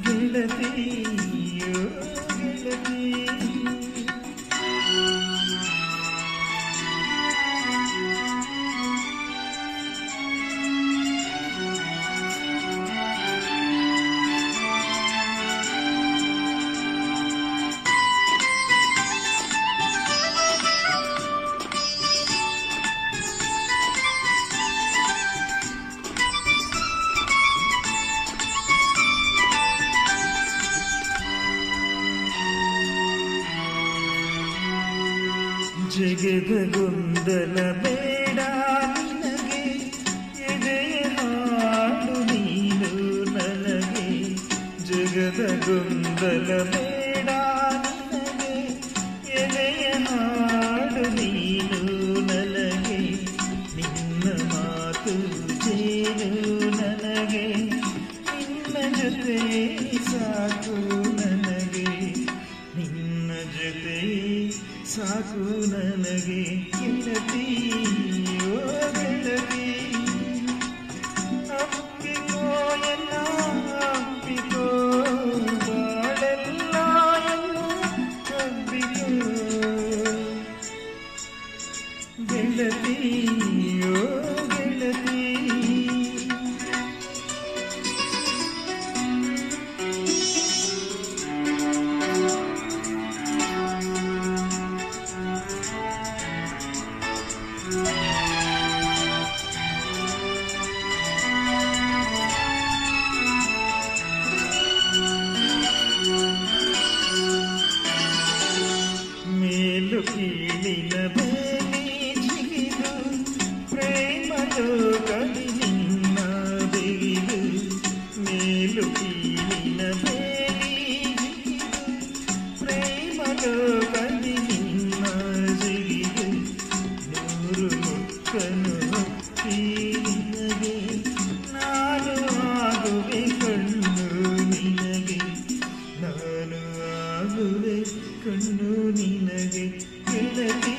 ಗೆಳತಿಯೋ ಗೆಳತಿ. ಜಗದ ಗೊಂದಲ ಬೇಡ ನಿನಗೆ, ಎದೆಯ ಹಾಡು ನೀನು ನನಗೆ. ಜಗದ ಗೊಂದಲ ಬೇಡ ನಿನಗೆ, ಎದೆಯ ಹಾಡು ನೀನು ನನಗೆ. ನಿನ್ನ ಮಾತು ಜೇನು ನನಗೆ, ನಿನ್ನ ಜೊತೆ ಸಾಕು ನನಗೆ. ನಿನ್ನ ಜೊತೆ ಸಾಕು ನನಗೆ ಗೆಳತಿಯೋ ಗೆಳತಿ. ಅಪ್ಪಿಕೋ ಎಲ್ಲ ಅಪ್ಪಿಕೋ, ಬಾಳೆಲ್ಲ ಎಲ್ಲ ಅಪ್ಪಿಕೋ ಗೆಳತಿಯೋ ಗೆಳತಿ. ಮೇಲು ಕೀಳಿನ ಬೇಲಿ ಜಿಗಿದು, ಪ್ರೇಮ ಲೋಕದಿ ನಿನ್ನ ಬಿಗಿದು. ಮೇಲು ಕೀಳಿನ ಬೇಲಿ ಜಿಗಿದು, ಪ್ರೇಮ ಲೋಕದಿ ನಿನ್ನ ಜಿಗಿದು. ನೂರು ಮುಕ್ಕನು ಹೊತ್ತಿ ನಿನಗೆ, ನಾನು ಆಗುವೆ ಕಣ್ಣು ನಿನಗೆ. ನಾನು ಆಗುವೆ ಕಣ್ಣು ನಿನಗೆ ಗೆಳತಿ.